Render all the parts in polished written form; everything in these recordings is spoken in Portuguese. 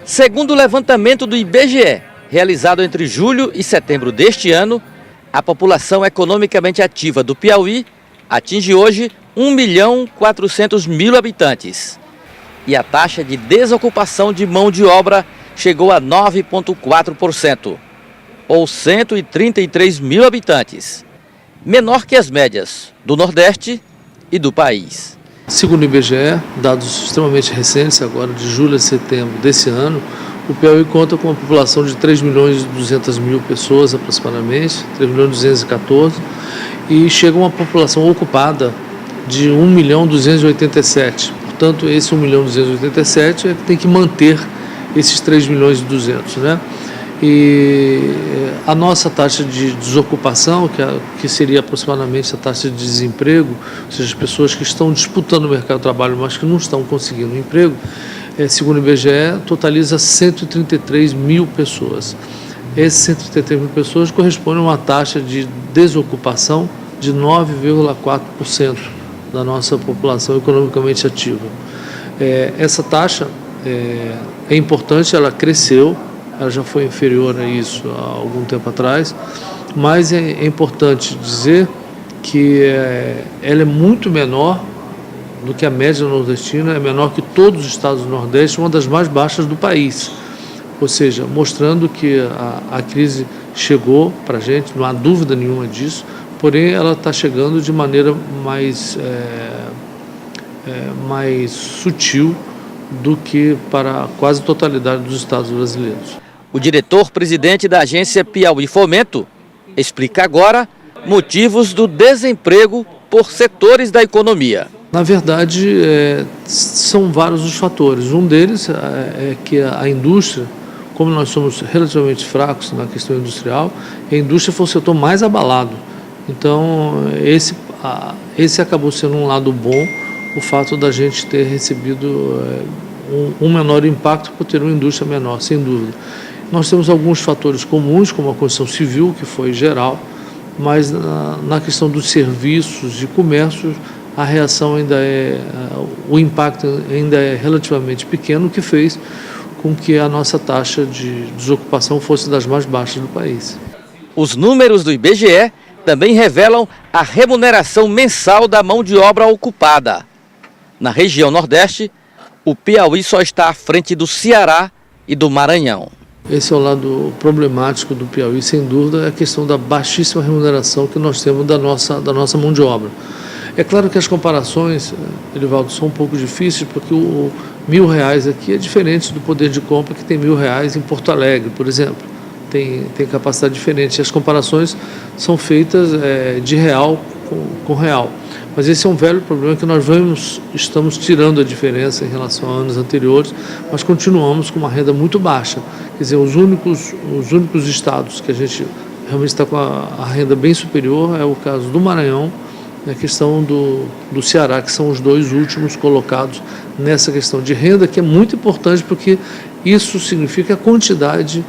Segundo o levantamento do IBGE, realizado entre julho e setembro deste ano, a população economicamente ativa do Piauí atinge hoje 1.400.000 habitantes. E a taxa de desocupação de mão de obra chegou a 9,4%, ou 133 mil habitantes, menor que as médias do Nordeste e do país. Segundo o IBGE, dados extremamente recentes, agora de julho a setembro desse ano, o Piauí conta com uma população de 3.200.000 pessoas aproximadamente, 3.214.000, e chega a uma população ocupada de 1.287.000. Portanto, esse 1.287.000 é que tem que manter esses 3.200.000, né? E a nossa taxa de desocupação, que seria aproximadamente a taxa de desemprego, ou seja, as pessoas que estão disputando o mercado de trabalho, mas que não estão conseguindo emprego, segundo o IBGE, totaliza 133 mil pessoas. Essas 133 mil pessoas correspondem a uma taxa de desocupação de 9,4% da nossa população economicamente ativa. Essa taxa é importante, ela cresceu, ela já foi inferior a isso há algum tempo atrás, mas é importante dizer que ela é muito menor do que a média nordestina, é menor que todos os estados do Nordeste, uma das mais baixas do país. Ou seja, mostrando que a crise chegou para a gente, não há dúvida nenhuma disso, porém ela está chegando de maneira mais sutil do que para a quase totalidade dos estados brasileiros. O diretor-presidente da agência Piauí Fomento explica agora motivos do desemprego por setores da economia. Na verdade, são vários os fatores. Um deles é que a indústria, como nós somos relativamente fracos na questão industrial, a indústria foi o setor mais abalado. Então, esse acabou sendo um lado bom, o fato da gente ter recebido um menor impacto por ter uma indústria menor, sem dúvida. Nós temos alguns fatores comuns, como a construção civil, que foi geral, mas na questão dos serviços e comércios, a reação o impacto ainda é relativamente pequeno, o que fez com que a nossa taxa de desocupação fosse das mais baixas do país. Os números do IBGE também revelam a remuneração mensal da mão de obra ocupada. Na região Nordeste, o Piauí só está à frente do Ceará e do Maranhão. Esse é o lado problemático do Piauí, sem dúvida, é a questão da baixíssima remuneração que nós temos da nossa mão de obra. É claro que as comparações, Elivaldo, são um pouco difíceis, porque o R$ 1.000 aqui é diferente do poder de compra que tem R$ 1.000 em Porto Alegre, por exemplo. Tem capacidade diferente. As comparações são feitas de real com real. Mas esse é um velho problema que nós estamos tirando a diferença em relação a anos anteriores, mas continuamos com uma renda muito baixa. Quer dizer, os únicos estados que a gente realmente está com a renda bem superior é o caso do Maranhão, a questão do Ceará, que são os dois últimos colocados nessa questão de renda, que é muito importante porque isso significa a quantidade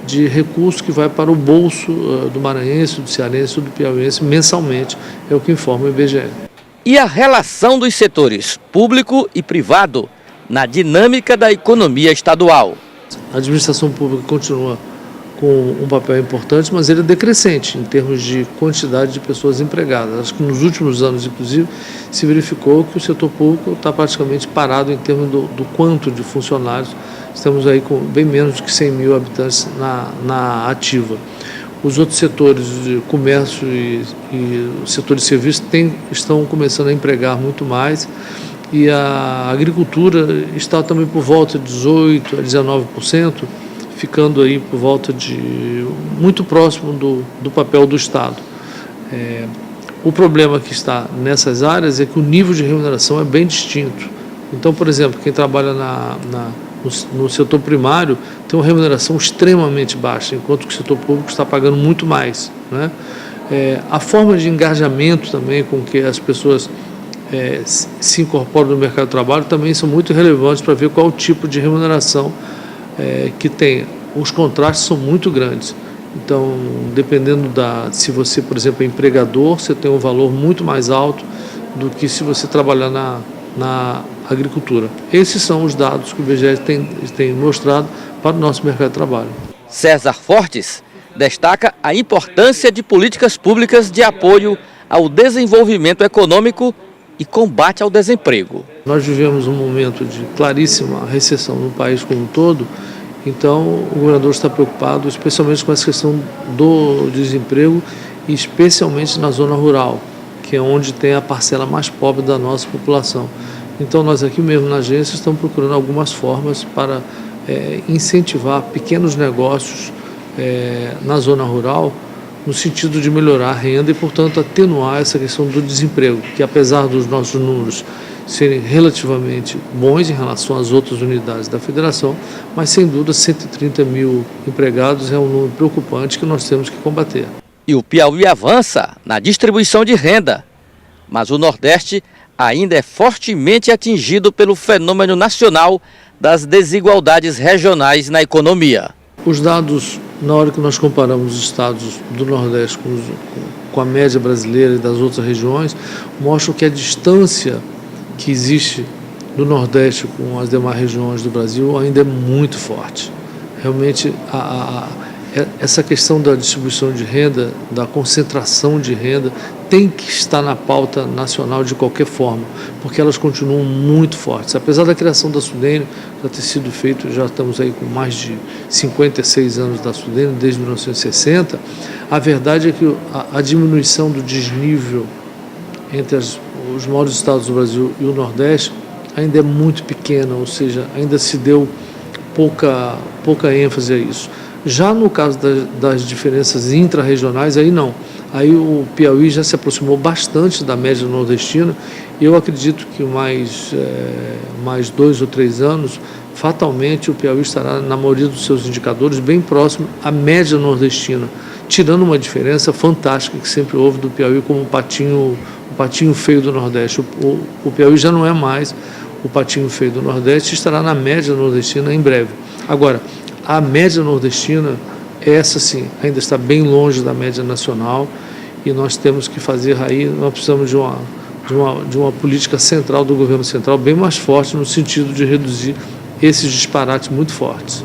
de recursos que vai para o bolso do maranhense, do cearense e do piauiense mensalmente, é o que informa o IBGE. E a relação dos setores público e privado na dinâmica da economia estadual? A administração pública continua com um papel importante, mas ele é decrescente em termos de quantidade de pessoas empregadas. Acho que nos últimos anos, inclusive, se verificou que o setor público está praticamente parado em termos do quanto de funcionários. Estamos aí com bem menos de 100 mil habitantes na ativa. Os outros setores de comércio e o setor de serviços estão começando a empregar muito mais, e a agricultura está também por volta de 18% a 19%, ficando aí por volta de muito próximo do papel do Estado. O problema que está nessas áreas é que o nível de remuneração é bem distinto. Então, por exemplo, quem trabalha no setor primário tem uma remuneração extremamente baixa, enquanto que o setor público está pagando muito mais, né? A forma de engajamento também com que as pessoas se incorporam no mercado de trabalho também são muito relevantes para ver qual o tipo de remuneração que tem. Os contrastes são muito grandes. Então, dependendo se você, por exemplo, é empregador, você tem um valor muito mais alto do que se você trabalhar na agricultura. Esses são os dados que o IBGE tem mostrado para o nosso mercado de trabalho. César Fortes destaca a importância de políticas públicas de apoio ao desenvolvimento econômico e combate ao desemprego. Nós vivemos um momento de claríssima recessão no país como um todo, então o governador está preocupado especialmente com essa questão do desemprego e especialmente na zona rural, que é onde tem a parcela mais pobre da nossa população. Então nós aqui mesmo na agência estamos procurando algumas formas para incentivar pequenos negócios na zona rural, no sentido de melhorar a renda e, portanto, atenuar essa questão do desemprego, que apesar dos nossos números serem relativamente bons em relação às outras unidades da federação, mas sem dúvida 130 mil empregados é um número preocupante que nós temos que combater. E o Piauí avança na distribuição de renda, mas o Nordeste ainda é fortemente atingido pelo fenômeno nacional das desigualdades regionais na economia. Os dados, na hora que nós comparamos os estados do Nordeste com a média brasileira e das outras regiões, mostram que a distância que existe do Nordeste com as demais regiões do Brasil ainda é muito forte. Realmente, essa questão da distribuição de renda, da concentração de renda, tem que estar na pauta nacional de qualquer forma, porque elas continuam muito fortes. Apesar da criação da Sudene já ter sido feito, já estamos aí com mais de 56 anos da Sudene, desde 1960, a verdade é que a diminuição do desnível entre os maiores estados do Brasil e o Nordeste ainda é muito pequena, ou seja, ainda se deu pouca ênfase a isso. Já no caso das diferenças intra-regionais, aí não. Aí o Piauí já se aproximou bastante da média nordestina. Eu acredito que mais 2 ou 3 anos, fatalmente o Piauí estará, na maioria dos seus indicadores, bem próximo à média nordestina, tirando uma diferença fantástica que sempre houve do Piauí como o patinho feio do Nordeste. O Piauí já não é mais o patinho feio do Nordeste, estará na média nordestina em breve. Agora, a média nordestina, essa sim, ainda está bem longe da média nacional e nós temos que fazer aí, nós precisamos de uma política central do governo central bem mais forte no sentido de reduzir esses disparates muito fortes.